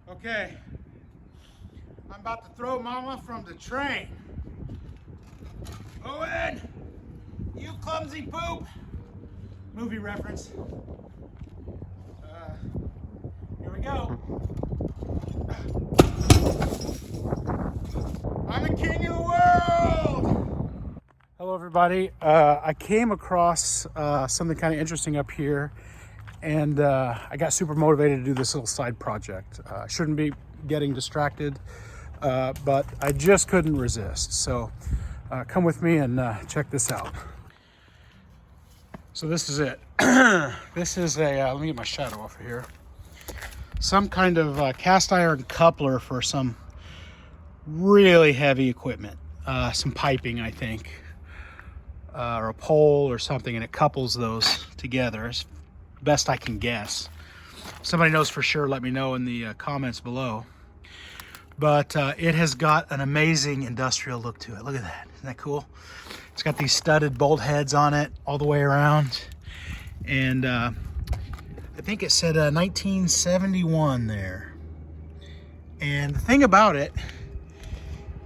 Okay, I'm about to throw Mama from the train. Owen, you clumsy poop. Movie reference. Here we go. I'm the king of the world. Hello, everybody. I came across something kind of interesting up here, and I got super motivated to do this little side project. I shouldn't be getting distracted, but I just couldn't resist. So come with me and check this out. So this is it. This is a, let me get my shadow off of here. Some kind of cast iron coupler for some really heavy equipment. Some piping, I think, or a pole or something, and it couples those together as best I can guess. If somebody knows for sure, let me know in the comments below. But it has got an amazing industrial look to it. Look at that. Isn't that cool? It's got these studded bolt heads on it all the way around. And I think it said 1971 there. And the thing about it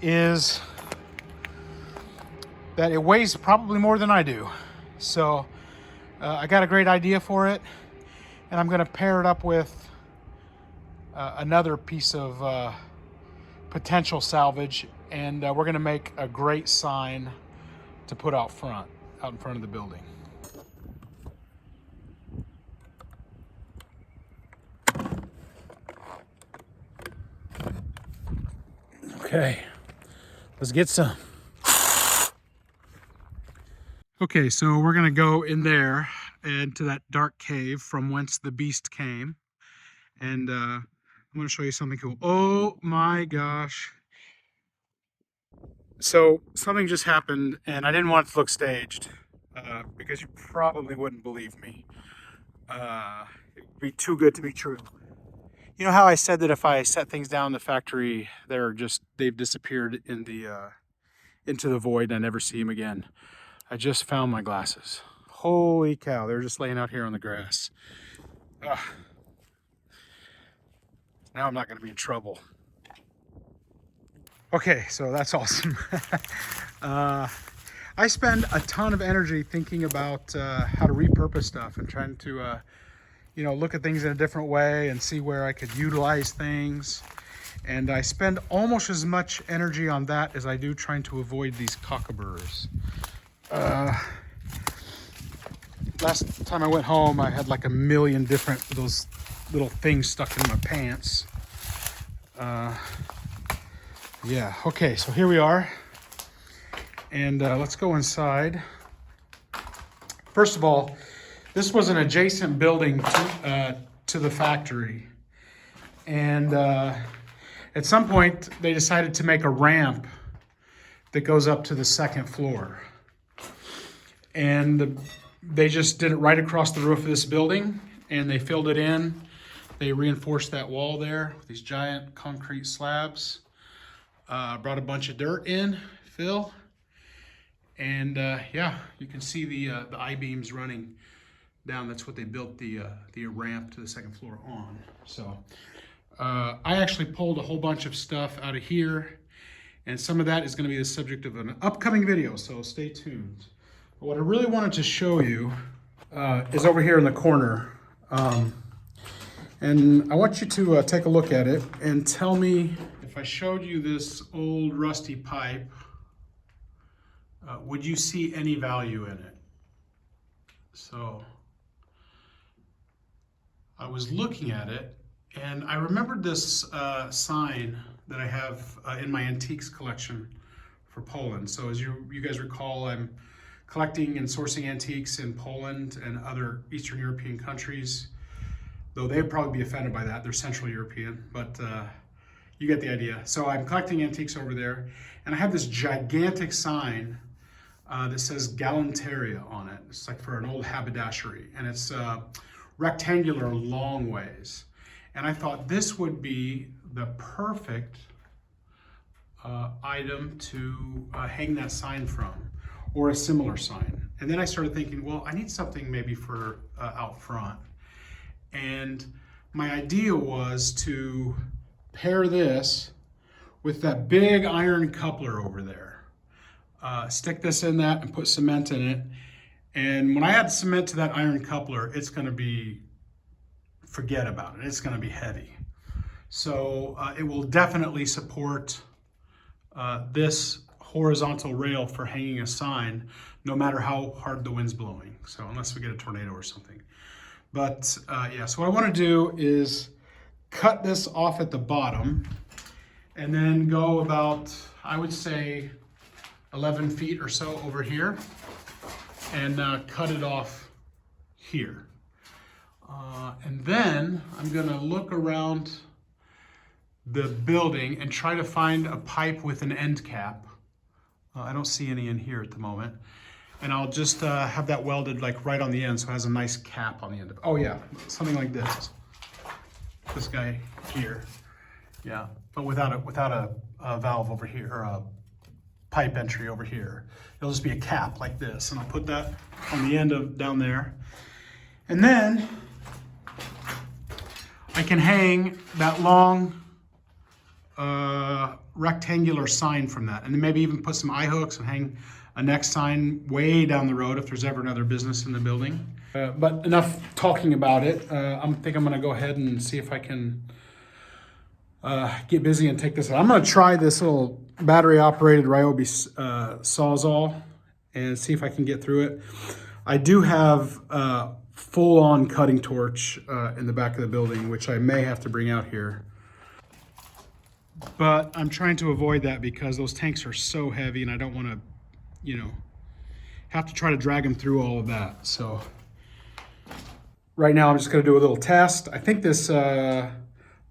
is that it weighs probably more than I do. So I got a great idea for it. And I'm going to pair it up with another piece of potential salvage, and we're going to make a great sign to put out in front of the building. Okay, let's get some. Okay, so we're going to go in there into that dark cave from whence the beast came, and I'm going to show you something cool. Oh my gosh. So something just happened, and I didn't want it to look staged because you probably wouldn't believe me. It'd be too good to be true. You know how I said that if I set things down in the factory, they've disappeared in the into the void and I never see them again. I just found my glasses. Holy cow, they're just laying out here on the grass. Now I'm not going to be in trouble. Okay, so that's awesome. I spend a ton of energy thinking about how to repurpose stuff and trying to, look at things in a different way and see where I could utilize things. And I spend almost as much energy on that as I do trying to avoid these cockaburrs. Last time I went home, I had like a million different those little things stuck in my pants. Yeah, okay, so here we are. And let's go inside. First of all, this was an adjacent building to the factory. And at some point, they decided to make a ramp that goes up to the second floor. And they just did it right across the roof of this building, and they filled it in. They reinforced that wall there with these giant concrete slabs. Brought a bunch of dirt in, fill, and yeah, you can see the I-beams running down. That's what they built the ramp to the second floor on. So I actually pulled a whole bunch of stuff out of here, and some of that is going to be the subject of an upcoming video, so stay tuned. But what I really wanted to show you is over here in the corner. And I want you to take a look at it and tell me, if I showed you this old rusty pipe, would you see any value in it? So I was looking at it, and I remembered this sign that I have in my antiques collection for Poland. So as you guys recall, I'm collecting and sourcing antiques in Poland and other Eastern European countries. Though they'd probably be offended by that. They're Central European, but you get the idea. So I'm collecting antiques over there, and I have this gigantic sign that says Galanteria on it. It's like for an old haberdashery, and it's rectangular long ways. And I thought this would be the perfect item to hang that sign from, or a similar sign. And then I started thinking, well, I need something maybe for out front. And my idea was to pair this with that big iron coupler over there. Stick this in that and put cement in it. And when I add cement to that iron coupler, it's going to be, forget about it. It's going to be heavy. So it will definitely support this horizontal rail for hanging a sign, no matter how hard the wind's blowing. So unless we get a tornado or something. But yeah, so what I want to do is cut this off at the bottom and then go about, I would say, 11 feet or so over here and cut it off here. And then I'm gonna look around the building and try to find a pipe with an end cap. I don't see any in here at the moment. And I'll just have that welded like right on the end so it has a nice cap on the end of it. Oh yeah, something like this. This guy here. Yeah, but without a valve over here, or a pipe entry over here. It'll just be a cap like this, and I'll put that on the end of down there. And then I can hang that long rectangular sign from that, and then maybe even put some eye hooks and hang a next sign way down the road if there's ever another business in the building. But enough talking about it. I think I'm gonna go ahead and see if I can get busy and take this out. I'm gonna try this little battery operated Ryobi Sawzall and see if I can get through it. I do have a full-on cutting torch in the back of the building, which I may have to bring out here. But I'm trying to avoid that because those tanks are so heavy and I don't wanna, you know, have to try to drag them through all of that. So right now I'm just gonna do a little test. I think this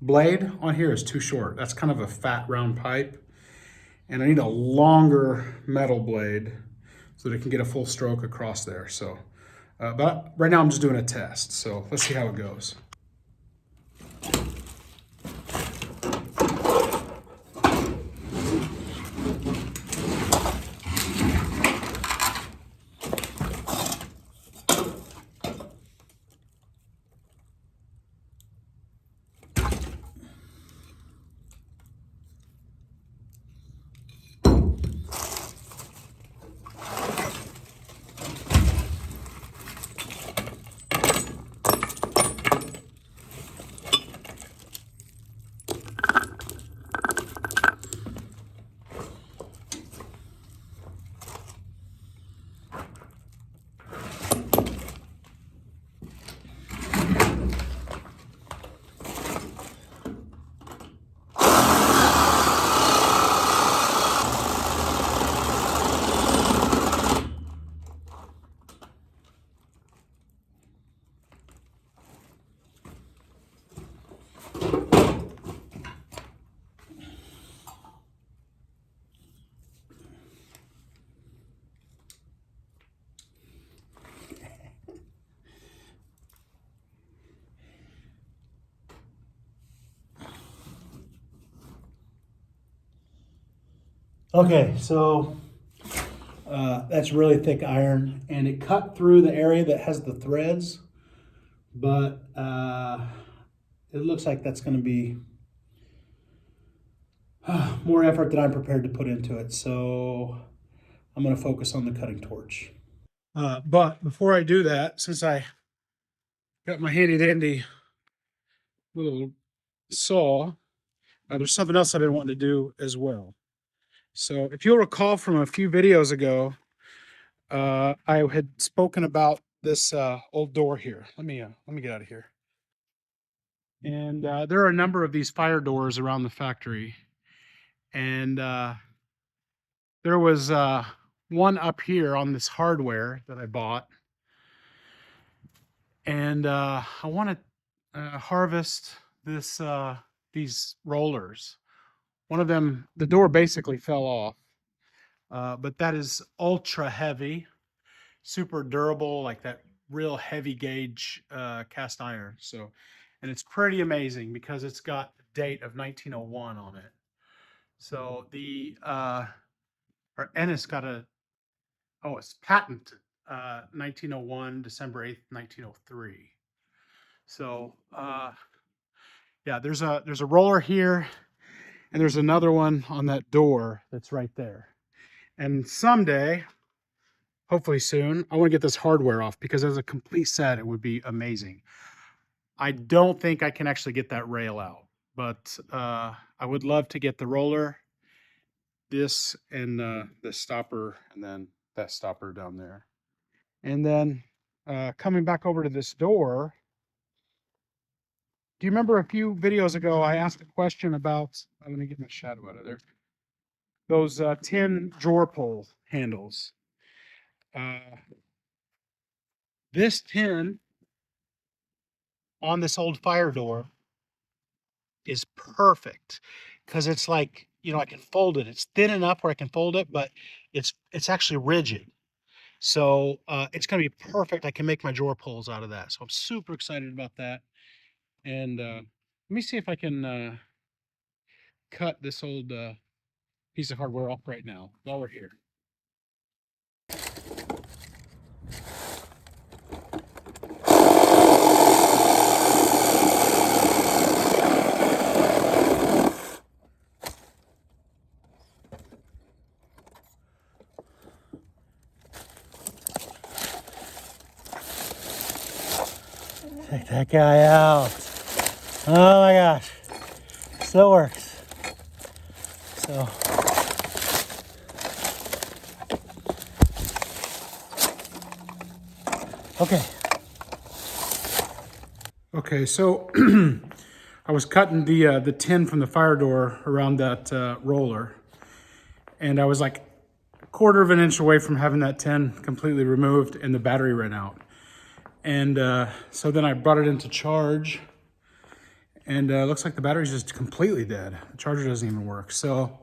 blade on here is too short. That's kind of a fat round pipe. And I need a longer metal blade so that it can get a full stroke across there. So, but right now I'm just doing a test. So let's see how it goes. Okay, so that's really thick iron, and it cut through the area that has the threads, but it looks like that's going to be more effort than I'm prepared to put into it. So I'm going to focus on the cutting torch. But before I do that, since I got my handy dandy little saw, there's something else I've been wanting to do as well. So if you'll recall from a few videos ago, I had spoken about this old door here. Let me get out of here. And there are a number of these fire doors around the factory. And there was one up here on this hardware that I bought. And I want to harvest this these rollers. One of them, the door basically fell off. But that is ultra heavy, super durable, like that real heavy gauge cast iron. So, and it's pretty amazing because it's got the date of 1901 on it. So the and it's got a, oh, it's patented 1901 December 8th 1903. So Yeah, there's a roller here, and there's another one on that door that's right there. And someday, hopefully soon, I want to get this hardware off because as a complete set, it would be amazing. I don't think I can actually get that rail out, but I would love to get the roller, this, and the stopper, and then that stopper down there. And then coming back over to this door, do you remember a few videos ago I asked a question about, let me get my shadow out of there, those tin drawer pull handles. This tin on this old fire door is perfect because it's like, you know, I can fold it. It's thin enough where I can fold it, but it's actually rigid. So it's going to be perfect. I can make my drawer pulls out of that. So I'm super excited about that. And let me see if I can cut this old piece of hardware off right now while we're here. Take that guy out. Oh my gosh. Still works. So. Okay. Okay, so I was cutting the tin from the fire door around that roller, and I was like a quarter of an inch away from having that tin completely removed, and the battery ran out. And so then I brought it into charge, and it looks like the battery's just completely dead. The charger doesn't even work. So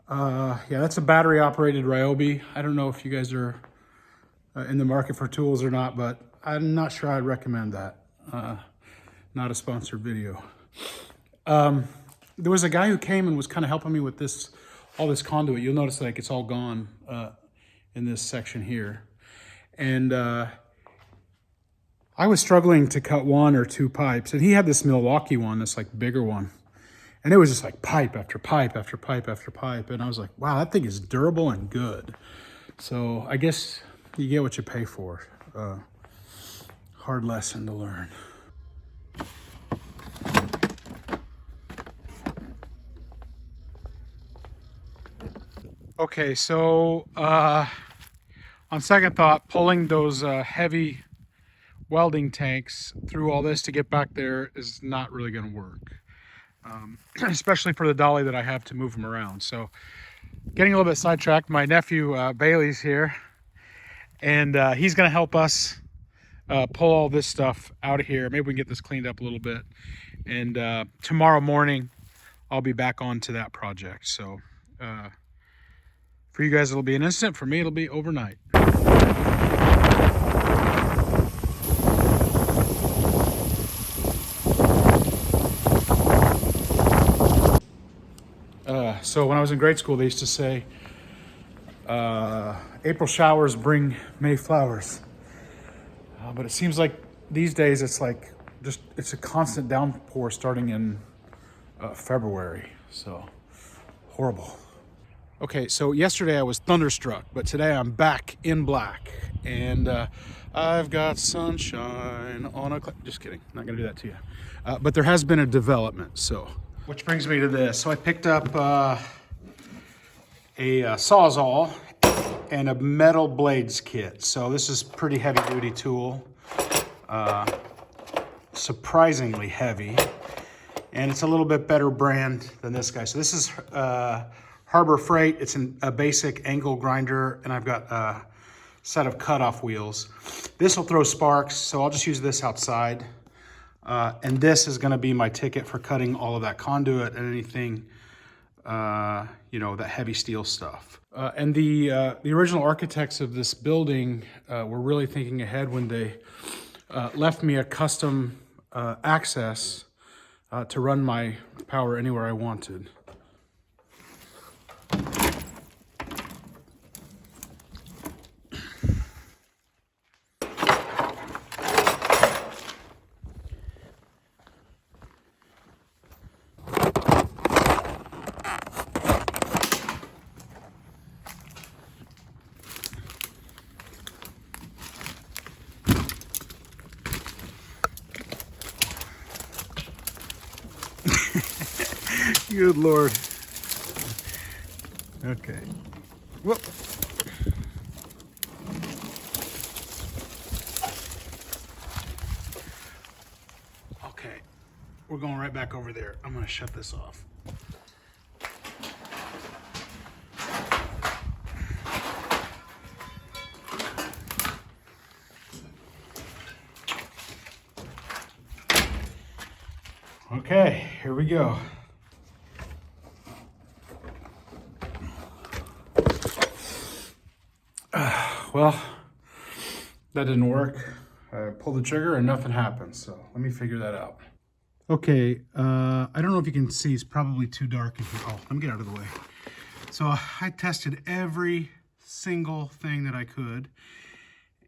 yeah, that's a battery-operated Ryobi. I don't know if you guys are in the market for tools or not, but I'm not sure I'd recommend that. Not a sponsored video. There was a guy who came and was kind of helping me with this, all this conduit. You'll notice like it's all gone in this section here. And I was struggling to cut one or two pipes, and he had this Milwaukee one, this like bigger one. And it was just like pipe after pipe after pipe after pipe. And I was like, wow, that thing is durable and good. So I guess you get what you pay for. Hard lesson to learn. Okay, so on second thought, pulling those heavy welding tanks through all this to get back there is not really going to work, especially for the dolly that I have to move them around. So getting a little bit sidetracked, my nephew Bailey's here, and he's going to help us pull all this stuff out of here. Maybe we can get this cleaned up a little bit, and tomorrow morning I'll be back on to that project. So for you guys it'll be an instant, for me it'll be overnight. So when I was in grade school, they used to say, April showers bring May flowers. But it seems like these days it's like it's a constant downpour starting in February. So horrible. Okay, so yesterday I was thunderstruck, but today I'm back in black. And I've got sunshine on a cloud. Just kidding, not gonna do that to you. But there has been a development, so. Which brings me to this. So I picked up a Sawzall and a metal blades kit. So this is pretty heavy duty tool, surprisingly heavy. And it's a little bit better brand than this guy. So this is Harbor Freight. It's a basic angle grinder, and I've got a set of cutoff wheels. This will throw sparks, so I'll just use this outside. And this is gonna be my ticket for cutting all of that conduit and anything, you know, that heavy steel stuff. And the original architects of this building were really thinking ahead when they left me a custom access to run my power anywhere I wanted. Good Lord. Okay. Whoop. Okay. We're going right back over there. I'm going to shut this off. Okay, here we go. Well, that didn't work. I pulled the trigger and nothing happened, so let me figure that out. Okay, I don't know if you can see, it's probably too dark in here. Oh, let me get out of the way. So I tested every single thing that I could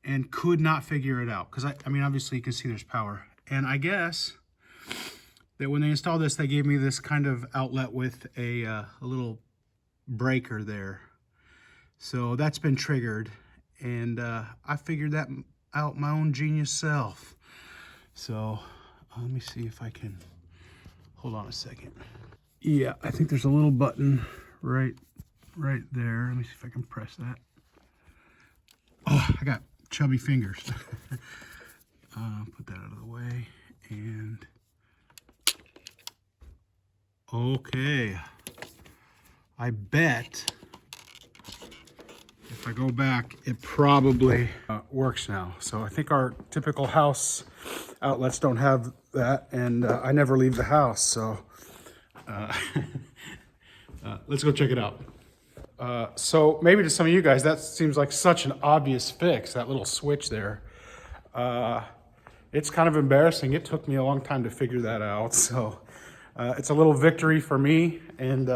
and could not figure it out. Because I mean, obviously you can see there's power. And I guess that when they installed this, they gave me this kind of outlet with a little breaker there. So that's been triggered. And I figured that out my own genius self. So let me see if I can, hold on a second. Yeah, I think there's a little button right there. Let me see if I can press that. Oh, I got chubby fingers. Put that out of the way and okay. I bet if I go back, it probably works now. So I think our typical house outlets don't have that, and I never leave the house, so let's go check it out. So maybe to some of you guys, that seems like such an obvious fix, that little switch there. It's kind of embarrassing. It took me a long time to figure that out, so it's a little victory for me, and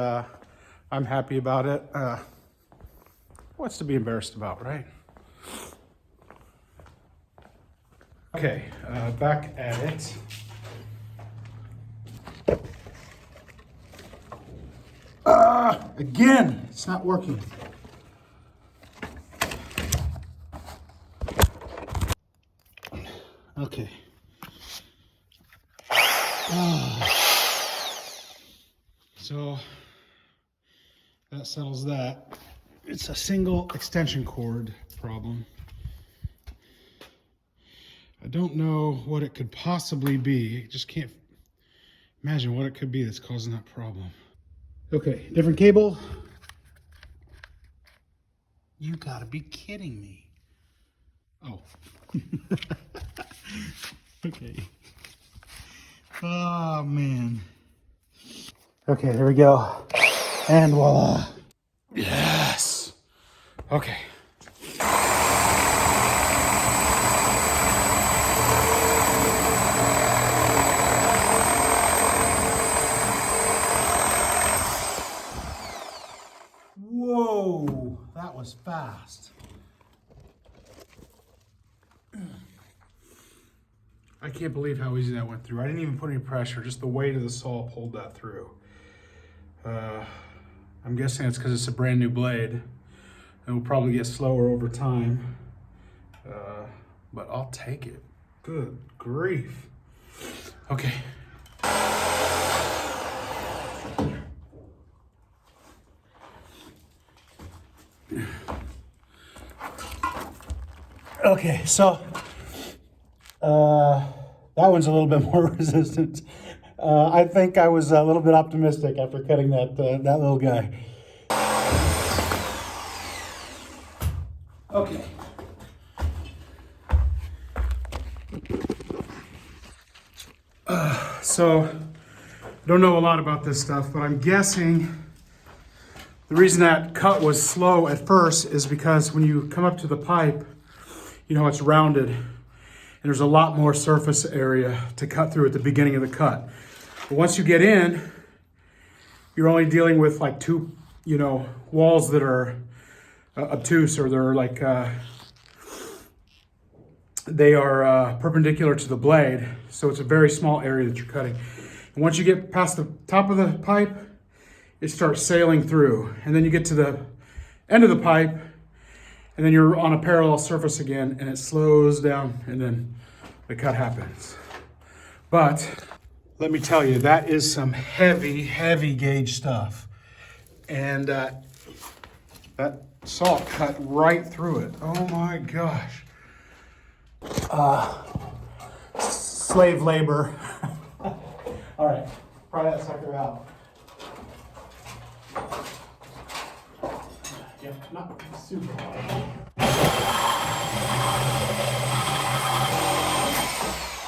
I'm happy about it. What's to be embarrassed about, right? Okay, back at it. Again, it's not working. Okay. So that settles that. It's a single extension cord problem. I don't know what it could possibly be. I just can't imagine what it could be that's causing that problem. Okay, different cable. You gotta be kidding me. Oh. Okay. Oh, man. Okay, there we go. And voila. Yes. Okay. Whoa, that was fast. I can't believe how easy that went through. I didn't even put any pressure, just the weight of the saw pulled that through. I'm guessing it's because it's a brand new blade. It will probably get slower over time, but I'll take it. Good grief. Okay. Okay, so that one's a little bit more resistant. I think I was a little bit optimistic after cutting that little guy. Okay. So, don't know a lot about this stuff, but I'm guessing the reason that cut was slow at first is because when you come up to the pipe, you know, it's rounded and there's a lot more surface area to cut through at the beginning of the cut. But once you get in, you're only dealing with like two, you know, walls that are obtuse, or they're like, they are perpendicular to the blade. So it's a very small area that you're cutting. And once you get past the top of the pipe, it starts sailing through. And then you get to the end of the pipe, and then you're on a parallel surface again, and it slows down, and then the cut happens. But Let me tell you, that is some heavy, heavy gauge stuff. And that salt cut right through it. Oh my gosh. Slave labor. All right, try that sucker out. Yeah, not super hard.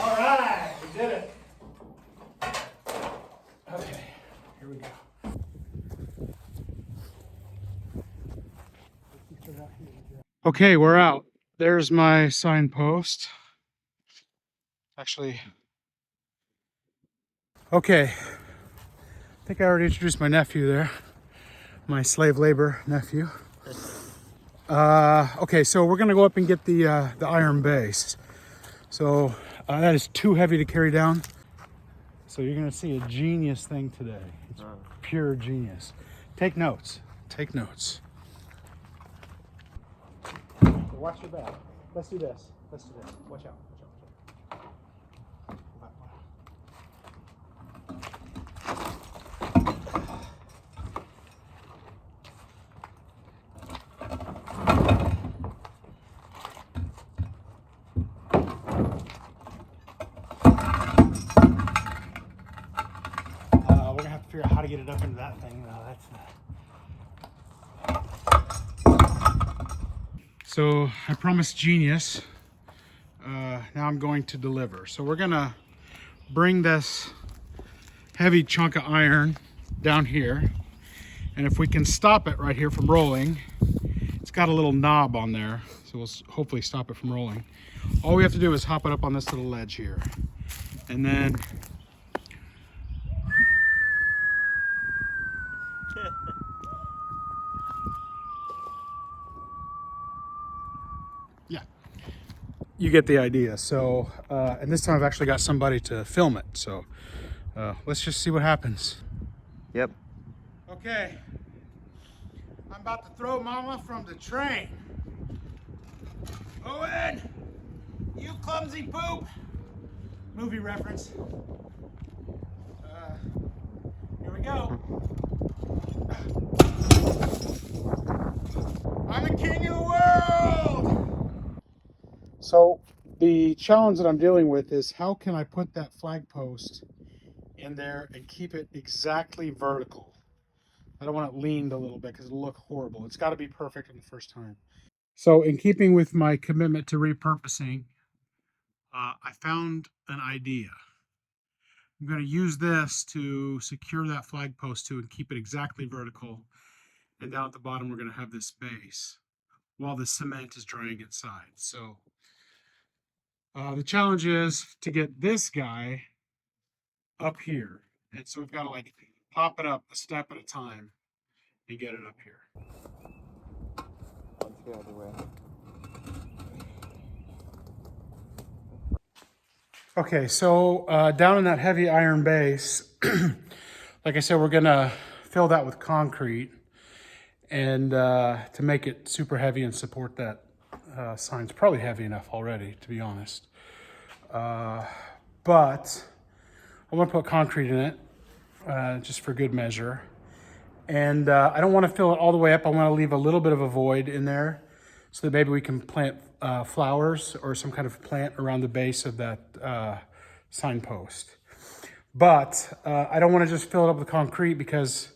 All right, we did it. Okay, here we go. Okay, we're out. There's my signpost. Actually, okay. I think I already introduced my nephew there. My slave labor nephew. Okay, so we're gonna go up and get the iron base. So that is too heavy to carry down. So you're gonna see a genius thing today. It's pure genius. Take notes. Take notes. Watch your back. Let's do this. Let's do this. Watch out. Watch out. We're gonna have to figure out how to get it up into that thing. So I promised genius. Now I'm going to deliver. So we're gonna bring this heavy chunk of iron down here, and if we can stop it right here from rolling, it's got a little knob on there, so we'll hopefully stop it from rolling. All we have to do is hop it up on this little ledge here, and then yeah, you get the idea. So and this time I've actually got somebody to film it, so let's just see what happens. Yep. Okay, I'm about to throw mama from the train. Owen, you clumsy poop. Movie reference. Here we go. I'm the king of the world. So the challenge that I'm dealing with is how can I put that flag post in there and keep it exactly vertical. I don't want it leaned a little bit because it'll look horrible. It's got to be perfect on the first time. So in keeping with my commitment to repurposing, I found an idea. I'm going to use this to secure that flag post to and keep it exactly vertical. And down at the bottom, we're going to have this base while the cement is drying inside. So the challenge is to get this guy up here. And so we've got to like pop it up a step at a time and get it up here. Let's go the other way. Okay, so down in that heavy iron base, like I said, we're gonna fill that with concrete and to make it super heavy and support that sign. It's probably heavy enough already, to be honest. But I want to put concrete in it just for good measure. And I don't want to fill it all the way up. I want to leave a little bit of a void in there so that maybe we can plant flowers or some kind of plant around the base of that signpost. But I don't want to just fill it up with concrete because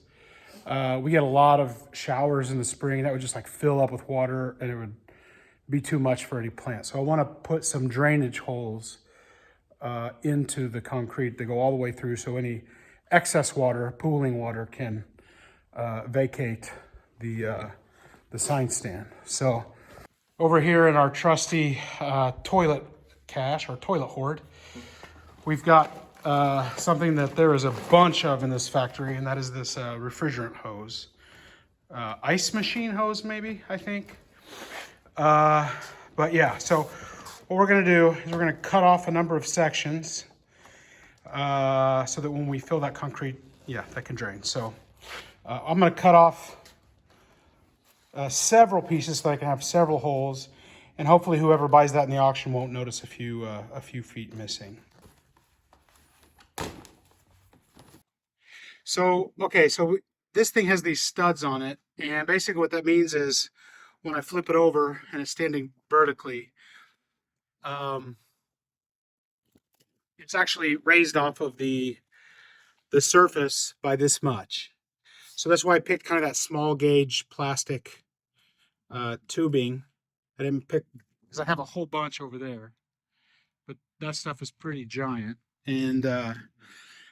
we get a lot of showers in the spring that would just like fill up with water and it would be too much for any plant. So I want to put some drainage holes into the concrete that go all the way through so any excess water, pooling water, can vacate the sign stand. So over here in our trusty toilet cache or toilet hoard, we've got something that there is a bunch of in this factory, and that is this refrigerant hose. Ice machine hose, maybe, I think. But yeah, so what we're gonna do is we're gonna cut off a number of sections so that when we fill that concrete, yeah, that can drain. So I'm gonna cut off several pieces so that I can have several holes, and hopefully whoever buys that in the auction won't notice a few feet missing. So, okay, so this thing has these studs on it, and basically what that means is when I flip it over and it's standing vertically, um, it's actually raised off of the surface by this much. So that's why I picked kind of that small gauge plastic tubing. I didn't pick, because I have a whole bunch over there, but that stuff is pretty giant. And that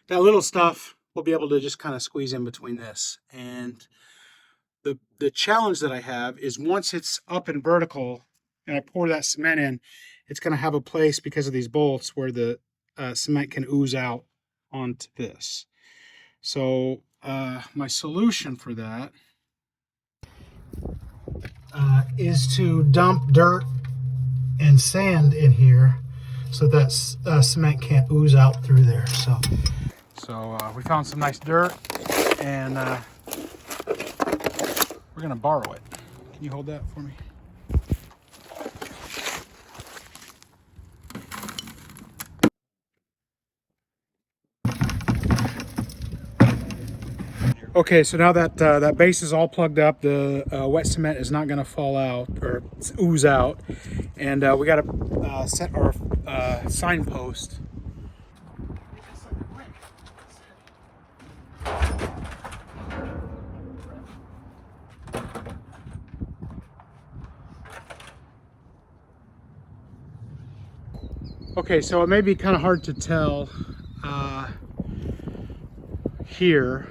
little stuff will be able to just kind of squeeze in between this. And the challenge that I have is once it's up and vertical and I pour that cement in, it's going to have a place because of these bolts where the cement can ooze out onto this. So my solution for that is to dump dirt and sand in here so that cement can't ooze out through there. So we found some nice dirt, and we're gonna borrow it. Can you hold that for me? Okay, so now that that base is all plugged up, the wet cement is not gonna fall out or ooze out, and we gotta set our signpost. Okay, so it may be kind of hard to tell here,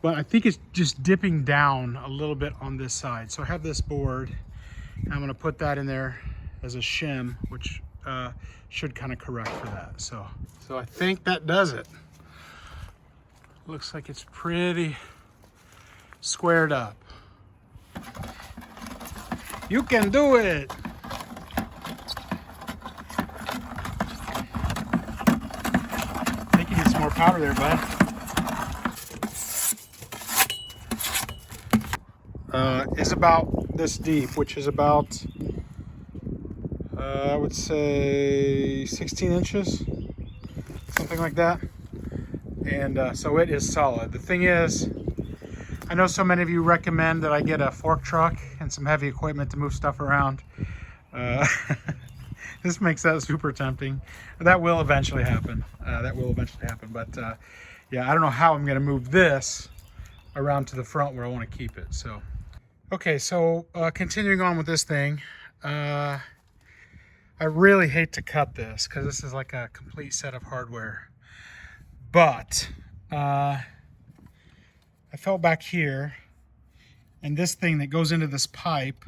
but I think it's just dipping down a little bit on this side. So I have this board, and I'm going to put that in there as a shim, which should kind of correct for that. So I think that does it. Looks like it's pretty squared up. You can do it. I think you need some more powder there, bud. Is about this deep, which is about, I would say 16 inches, something like that. And so it is solid. The thing is, I know so many of you recommend that I get a fork truck and some heavy equipment to move stuff around. This makes that super tempting. That will eventually happen. But yeah, I don't know how I'm going to move this around to the front where I want to keep it. So, okay, so continuing on with this thing, I really hate to cut this because this is like a complete set of hardware. But I felt back here, and this thing that goes into this pipe,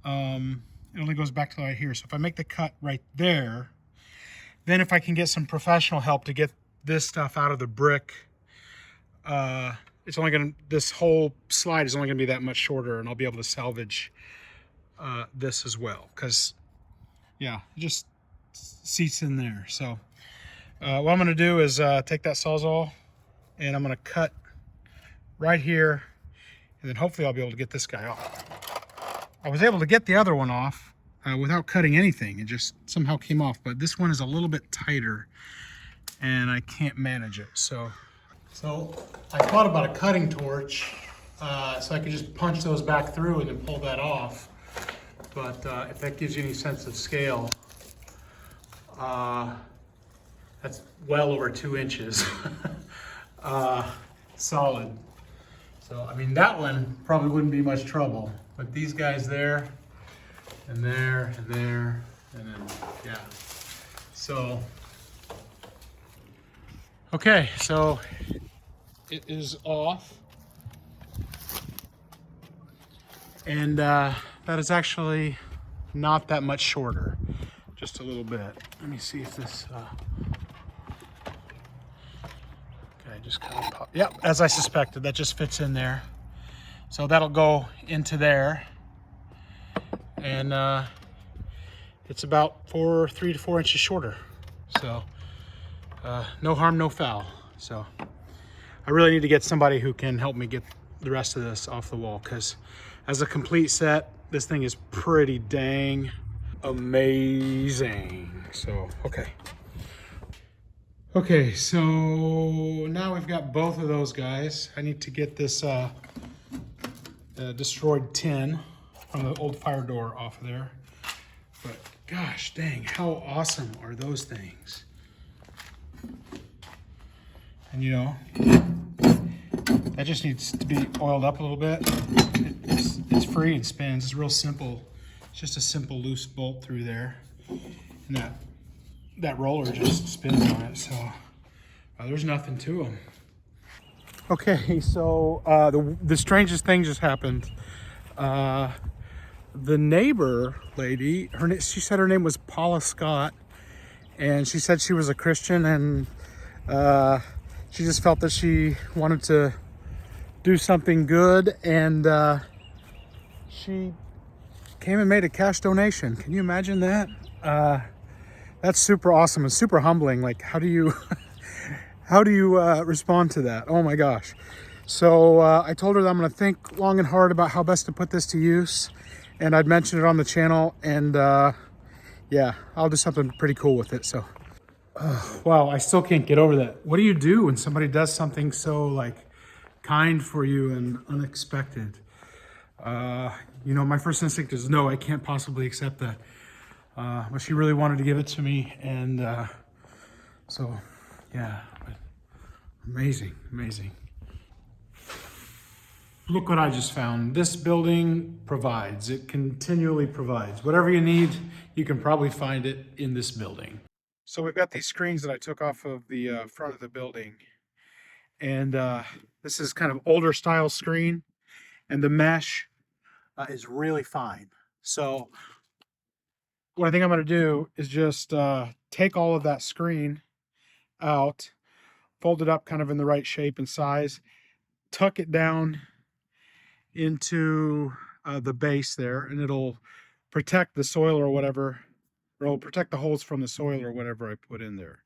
it only goes back to right here. So if I make the cut right there, then if I can get some professional help to get this stuff out of the brick, it's only gonna, this whole slide is only gonna be that much shorter, and I'll be able to salvage this as well, because yeah, it just seats in there. So what I'm gonna do is take that Sawzall, and I'm gonna cut right here, and then hopefully I'll be able to get this guy off. I was able to get the other one off without cutting anything. It just somehow came off, but this one is a little bit tighter and I can't manage it. So I thought about a cutting torch so I could just punch those back through and then pull that off. But if that gives you any sense of scale, that's well over 2 inches solid. So, I mean, that one probably wouldn't be much trouble, but these guys there, and there, and there, and then, yeah. So, okay, so it is off. And that is actually not that much shorter, just a little bit. Let me see if this, just kind of pop. Yep, as I suspected, that just fits in there. So that'll go into there, and it's about 3 to 4 inches shorter. So no harm, no foul. So I really need to get somebody who can help me get the rest of this off the wall, because as a complete set, this thing is pretty dang amazing. So okay. Okay, so now we've got both of those guys. I need to get this destroyed tin from the old fire door off of there. But gosh dang, how awesome are those things? And you know, that just needs to be oiled up a little bit. It's free and spins. It's real simple. It's just a simple loose bolt through there. And that roller just spins on it, so there's nothing to them. Okay, so the strangest thing just happened. The neighbor lady, she said her name was Paula Scott, and she said she was a Christian, and she just felt that she wanted to do something good, and she came and made a cash donation. Can you imagine that? That's super awesome and super humbling. Like, how do you respond to that? Oh my gosh. So I told her that I'm gonna think long and hard about how best to put this to use, and I'd mention it on the channel, and yeah, I'll do something pretty cool with it. So wow, I still can't get over that. What do you do when somebody does something so like kind for you and unexpected? You know, my first instinct is no, I can't possibly accept that. But she really wanted to give it to me, and so yeah, but amazing, amazing. Look what I just found. This building provides. It continually provides. Whatever you need, you can probably find it in this building. So we've got these screens that I took off of the front of the building, and this is kind of older style screen, and the mesh is really fine. So what I think I'm going to do is just take all of that screen out, fold it up kind of in the right shape and size, tuck it down into the base there, and it'll protect the soil or whatever, or it'll protect the holes from the soil or whatever I put in there.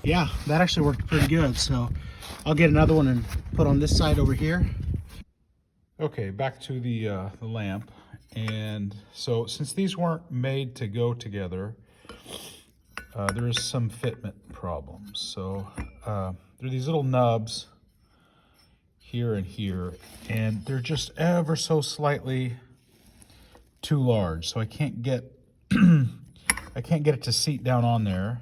Yeah, that actually worked pretty good. So I'll get another one and put on this side over here. Okay, back to the lamp. And so since these weren't made to go together, there is some fitment problems. So there are these little nubs here and here, and they're just ever so slightly too large. So I can't get I can't get it to seat down on there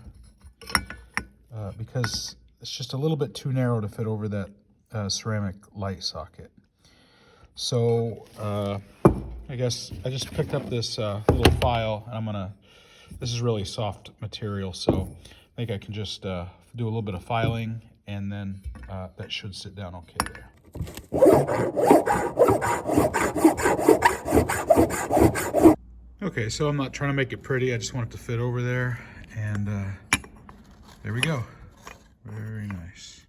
because it's just a little bit too narrow to fit over that ceramic light socket. So I guess I just picked up this little file, and this is really soft material, so I think I can just do a little bit of filing, and then that should sit down okay there. Okay, so I'm not trying to make it pretty, I just want it to fit over there, and there we go. Very nice.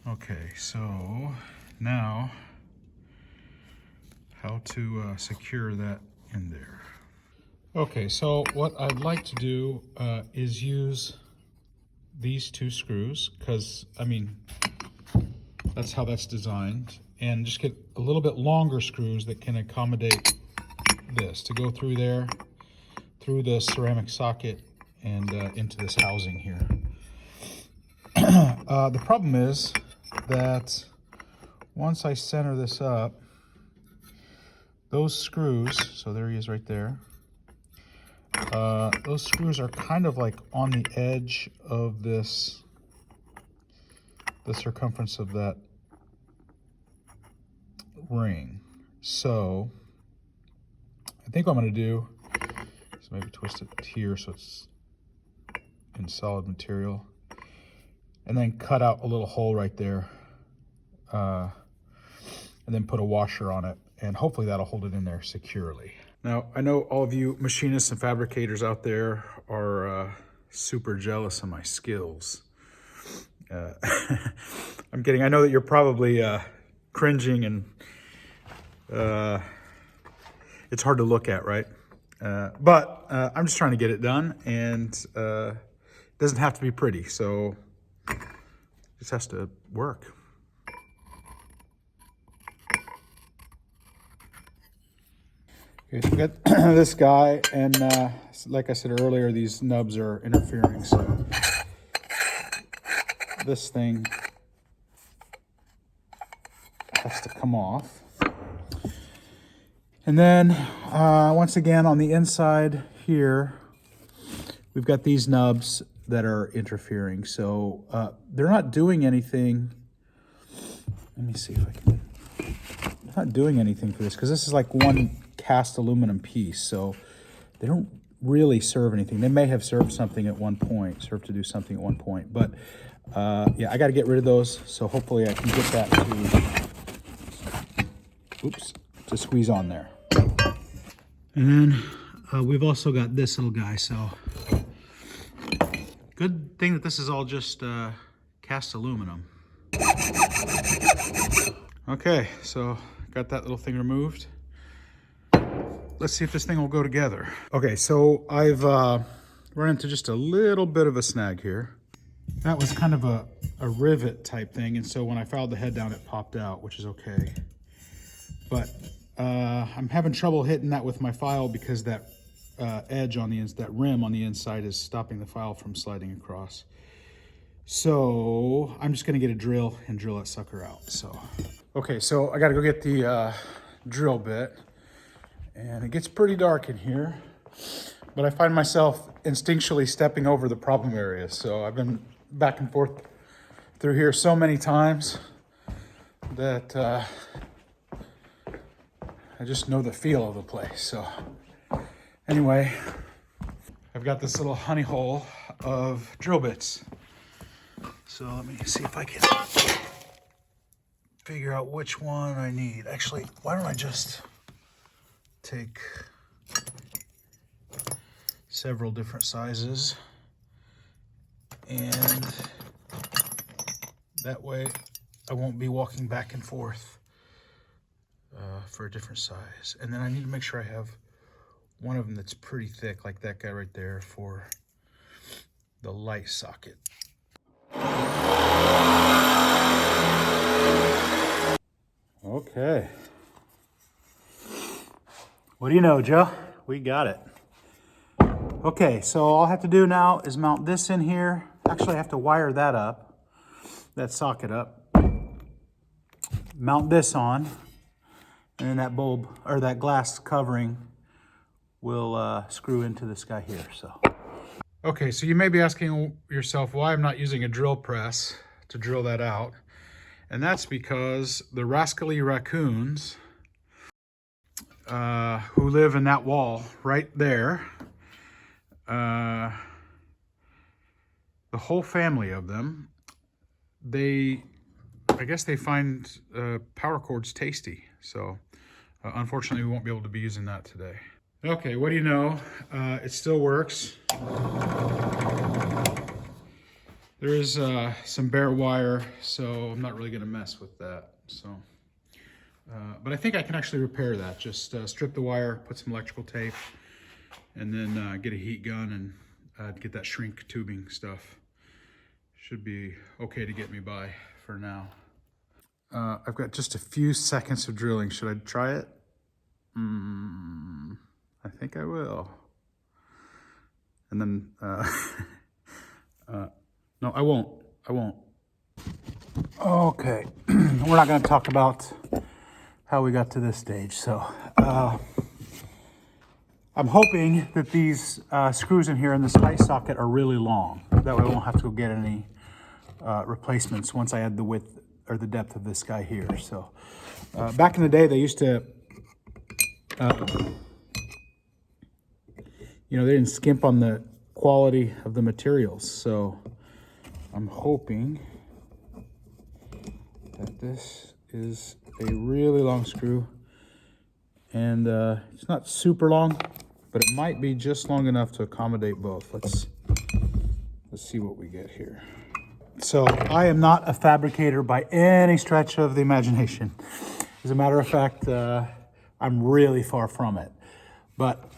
Okay, so now how to secure that in there. Okay, so what I'd like to do is use these two screws, because I mean that's how that's designed, and just get a little bit longer screws that can accommodate this to go through there, through the ceramic socket, and into this housing here. The problem is that once I center this up, those screws, so there he is right there, those screws are kind of like on the edge of this, the circumference of that ring. So I think what I'm going to do is maybe twist it here so it's in solid material, and then cut out a little hole right there, and then put a washer on it, and hopefully that'll hold it in there securely. Now, I know all of you machinists and fabricators out there are super jealous of my skills. I'm kidding. I know that you're probably cringing, and it's hard to look at, right? But I'm just trying to get it done, and it doesn't have to be pretty, so it just has to work. Okay, so we got this guy, and like I said earlier, these nubs are interfering, so this thing has to come off. And then once again on the inside here, we've got these nubs that are interfering. So they're not doing anything. Let me see if I can. They're not doing anything for this because this is like one cast aluminum piece. So they don't really serve anything. They may have served something at one point, served to do something at one point. But yeah, I got to get rid of those. So hopefully I can get that to squeeze on there. And then we've also got this little guy. So good thing that this is all just cast aluminum. Okay, so got that little thing removed. Let's see if this thing will go together. Okay, so I've run into just a little bit of a snag here. That was kind of a rivet type thing, and so when I filed the head down, it popped out, which is okay. But I'm having trouble hitting that with my file because that edge on that rim on the inside is stopping the file from sliding across. So I'm just gonna get a drill and drill that sucker out. So, okay, so I gotta go get the drill bit, and it gets pretty dark in here, but I find myself instinctually stepping over the problem areas. So I've been back and forth through here so many times that I just know the feel of the place. So anyway, I've got this little honey hole of drill bits. So let me see if I can figure out which one I need. Actually, why don't I just take several different sizes, and that way I won't be walking back and forth for a different size. And then I need to make sure I have one of them that's pretty thick, like that guy right there, for the light socket. Okay. What do you know, Joe? We got it. Okay, so all I have to do now is mount this in here. Actually, I have to wire that up, that socket up. Mount this on, and then that bulb, or that glass covering, will screw into this guy here, so. Okay, so you may be asking yourself why I'm not using a drill press to drill that out. And that's because the rascally raccoons who live in that wall right there, the whole family of them, I guess they find power cords tasty. So unfortunately, we won't be able to be using that today. Okay, what do you know? It still works. There is some bare wire, so I'm not really going to mess with that. So, but I think I can actually repair that. Just strip the wire, put some electrical tape, and then get a heat gun and get that shrink tubing stuff. Should be okay to get me by for now. I've got just a few seconds of drilling. Should I try it? I think I will. And then, no, I won't. Okay, we're not going to talk about how we got to this stage. So I'm hoping that these screws in here in this light socket are really long. That way I won't have to go get any replacements once I add the width or the depth of this guy here. So back in the day, they used to, you know, they didn't skimp on the quality of the materials. So I'm hoping that this is a really long screw, and it's not super long, but it might be just long enough to accommodate both. Let's see what we get here. So I am not a fabricator by any stretch of the imagination. As a matter of fact, I'm really far from it, but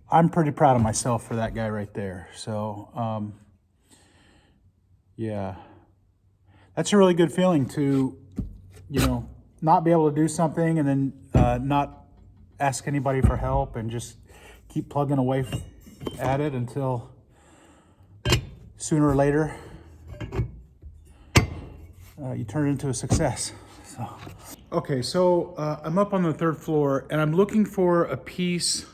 I'm pretty proud of myself for that guy right there. So yeah, that's a really good feeling to, you know, not be able to do something and then not ask anybody for help and just keep plugging away at it until sooner or later you turn it into a success. Okay, so I'm up on the 3rd floor and I'm looking for a piece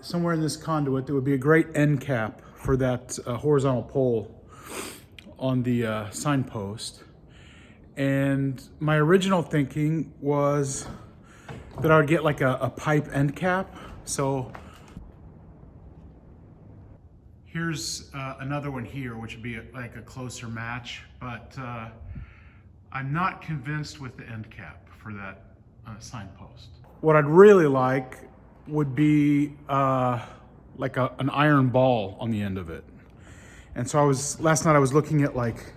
somewhere in this conduit that would be a great end cap for that horizontal pole on the signpost. And my original thinking was that I would get like a pipe end cap. So here's another one here, which would be like a closer match, but I'm not convinced with the end cap for that signpost. What I'd really like would be like an iron ball on the end of it. And so last night I was looking at like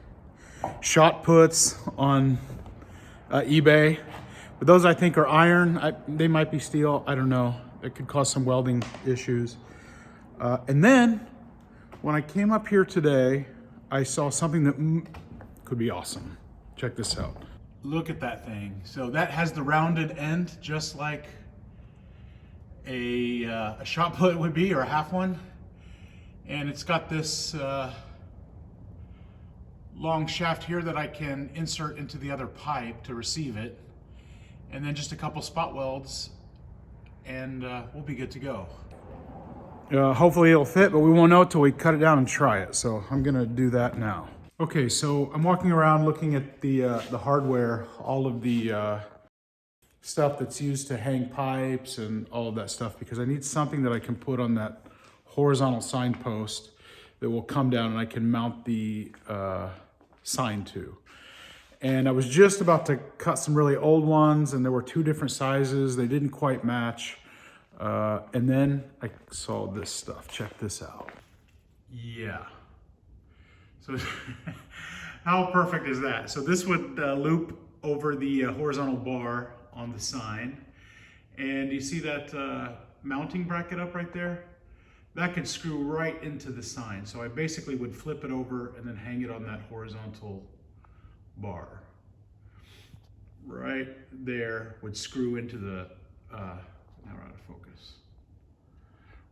shot puts on eBay, but those I think are iron. They might be steel, I don't know. It could cause some welding issues. And then when I came up here today, I saw something that could be awesome. Check this out. Look at that thing. So that has the rounded end, just like a shot put would be, or a half one. And it's got this long shaft here that I can insert into the other pipe to receive it. And then just a couple spot welds and we'll be good to go. Hopefully it'll fit, but we won't know till we cut it down and try it. So I'm gonna do that now. Okay, so I'm walking around looking at the hardware, all of the stuff that's used to hang pipes and all of that stuff, because I need something that I can put on that horizontal signpost that will come down and I can mount the sign to. And I was just about to cut some really old ones, and there were 2 different sizes. They didn't quite match. And then I saw this stuff. Check this out. Yeah. So how perfect is that? So this would loop over the horizontal bar on the sign. And you see that mounting bracket up right there? That could screw right into the sign. So I basically would flip it over and then hang it on that horizontal bar. Right there would screw into the, now we're out of focus.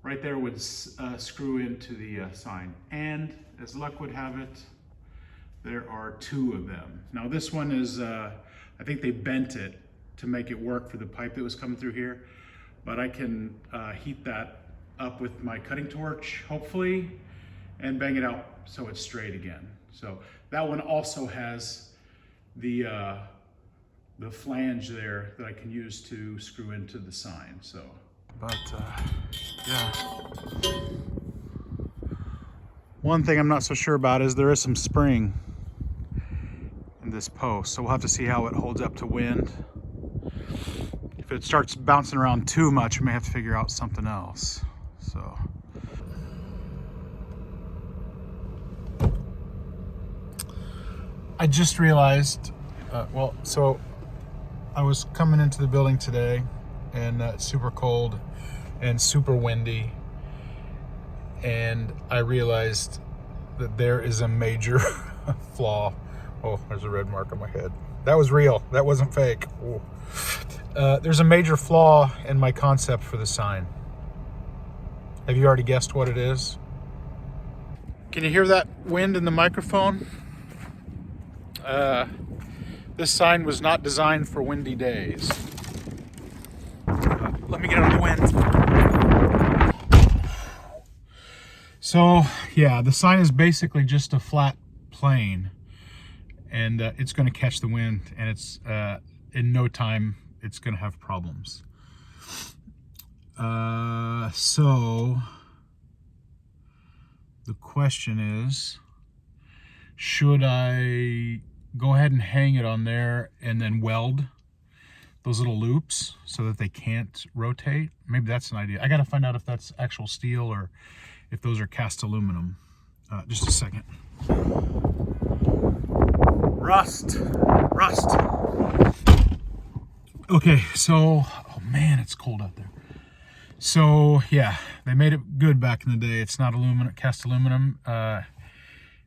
Right there would screw into the sign. And as luck would have it, there are 2 of them. Now this one is, I think they bent it to make it work for the pipe that was coming through here. But I can heat that up with my cutting torch, hopefully, and bang it out so it's straight again. So that one also has the flange there that I can use to screw into the sign. So, but yeah. One thing I'm not so sure about is there is some spring in this post, so we'll have to see how it holds up to wind. If it starts bouncing around too much, we may have to figure out something else. So. I just realized, so I was coming into the building today, and it's super cold and super windy, and I realized that there is a major flaw. Oh, there's a red mark on my head. That was real. That wasn't fake. There's a major flaw in my concept for the sign. Have you already guessed what it is? Can you hear that wind in the microphone? This sign was not designed for windy days. Let me get out of the wind. So, yeah, the sign is basically just a flat plane, and it's going to catch the wind, and it's in no time it's going to have problems. So the question is, should I go ahead and hang it on there and then weld those little loops so that they can't rotate? Maybe that's an idea. I got to find out if that's actual steel or if those are cast aluminum. Just a second. Rust. Okay, so, oh man, it's cold out there. So yeah, they made it good back in the day. It's not aluminum, cast aluminum.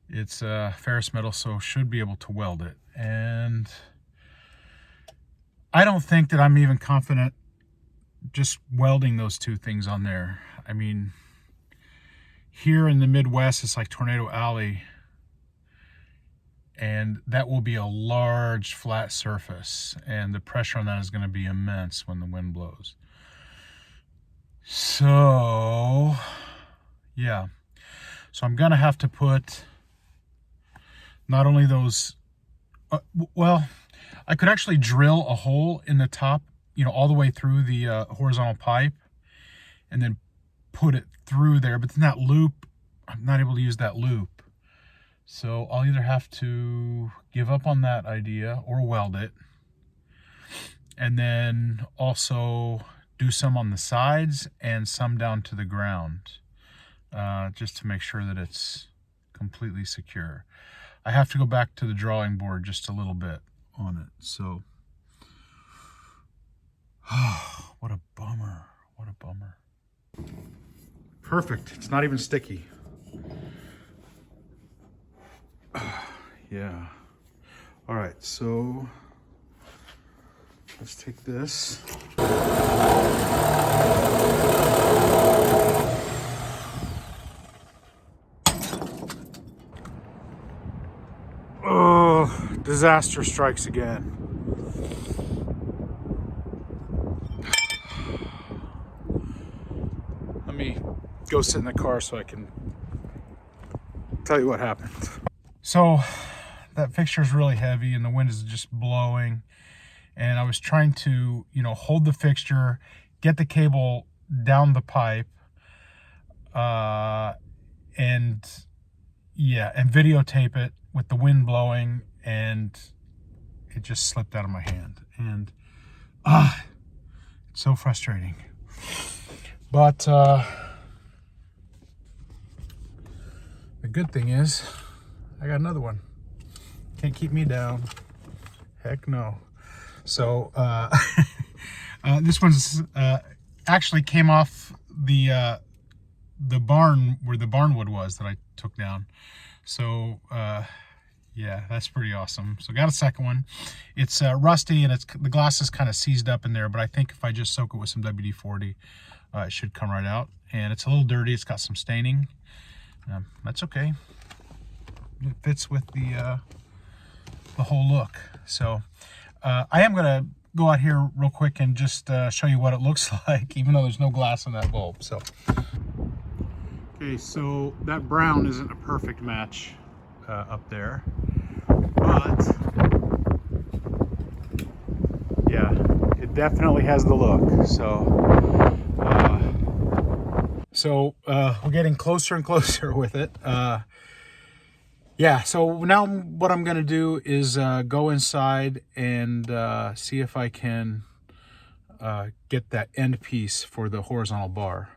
It's ferrous metal, so should be able to weld it. And I don't think that I'm even confident just welding those two things on there. I mean, here in the Midwest, it's like Tornado Alley, and that will be a large flat surface, and the pressure on that is going to be immense when the wind blows. So yeah, so I'm gonna have to put not only those well, I could actually drill a hole in the top, you know, all the way through the horizontal pipe, and then put it through there, but then that loop, I'm not able to use that loop. So I'll either have to give up on that idea or weld it, and then also do some on the sides and some down to the ground, just to make sure that it's completely secure. I have to go back to the drawing board just a little bit on it. So, what a bummer. What a bummer. Perfect. It's not even sticky. Yeah. All right, so let's take this. Oh, disaster strikes again. Let me go sit in the car so I can tell you what happened. So that fixture is really heavy and the wind is just blowing, and I was trying to, you know, hold the fixture, get the cable down the pipe, and videotape it with the wind blowing, and it just slipped out of my hand, and it's so frustrating. But the good thing is I got another one. Can't keep me down. Heck no. So this one's actually came off the barn where the barnwood was that I took down. So yeah, that's pretty awesome. So got a second one. It's rusty and the glass is kind of seized up in there, but I think if I just soak it with some WD-40, it should come right out. And it's a little dirty. It's got some staining. That's okay. It fits with the whole look. So I am gonna go out here real quick and just show you what it looks like, even though there's no glass on that bulb. So okay, so that brown isn't a perfect match up there, but yeah, it definitely has the look. So we're getting closer and closer with it. Yeah, so now what I'm gonna do is go inside and see if I can get that end piece for the horizontal bar.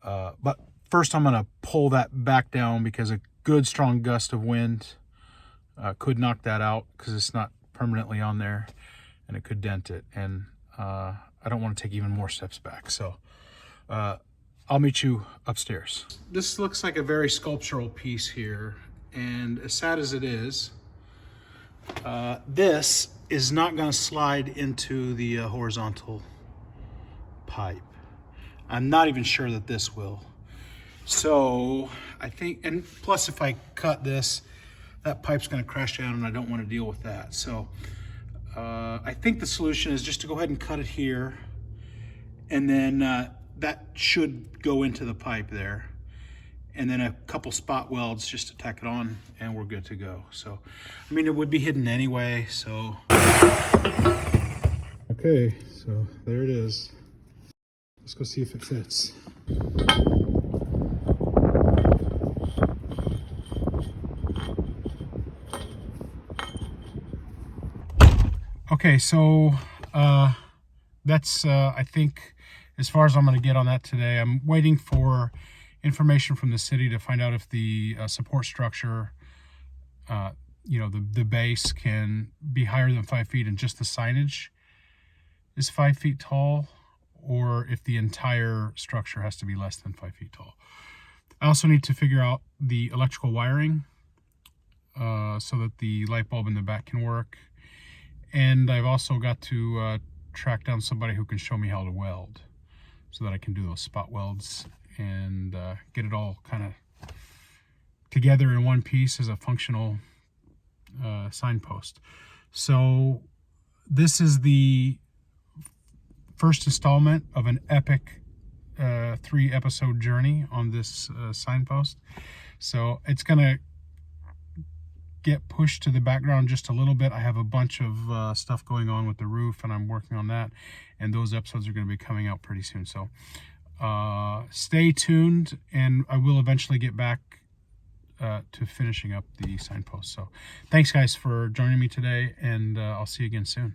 But first I'm gonna pull that back down because a good strong gust of wind could knock that out because it's not permanently on there, and it could dent it. And I don't want to take even more steps back. So I'll meet you upstairs. This looks like a very sculptural piece here. And as sad as it is, this is not going to slide into the horizontal pipe. I'm not even sure that this will. So I think, and plus if I cut this, that pipe's going to crash down and I don't want to deal with that. So I think the solution is just to go ahead and cut it here, and then that should go into the pipe there. And then a couple spot welds just to tack it on, and we're good to go. So, I mean, it would be hidden anyway, so. Okay, so there it is. Let's go see if it fits. Okay, so that's, I think, as far as I'm gonna get on that today. I'm waiting for information from the city to find out if the support structure, you know, the base can be higher than 5 feet and just the signage is 5 feet tall, or if the entire structure has to be less than 5 feet tall. I also need to figure out the electrical wiring so that the light bulb in the back can work. And I've also got to track down somebody who can show me how to weld, so that I can do those spot welds and get it all kind of together in one piece as a functional signpost. So this is the first installment of an epic 3-episode journey on this signpost. So it's gonna get pushed to the background just a little bit. I have a bunch of stuff going on with the roof, and I'm working on that, and those episodes are going to be coming out pretty soon. So stay tuned, and I will eventually get back to finishing up the signpost. So thanks guys for joining me today, and I'll see you again soon.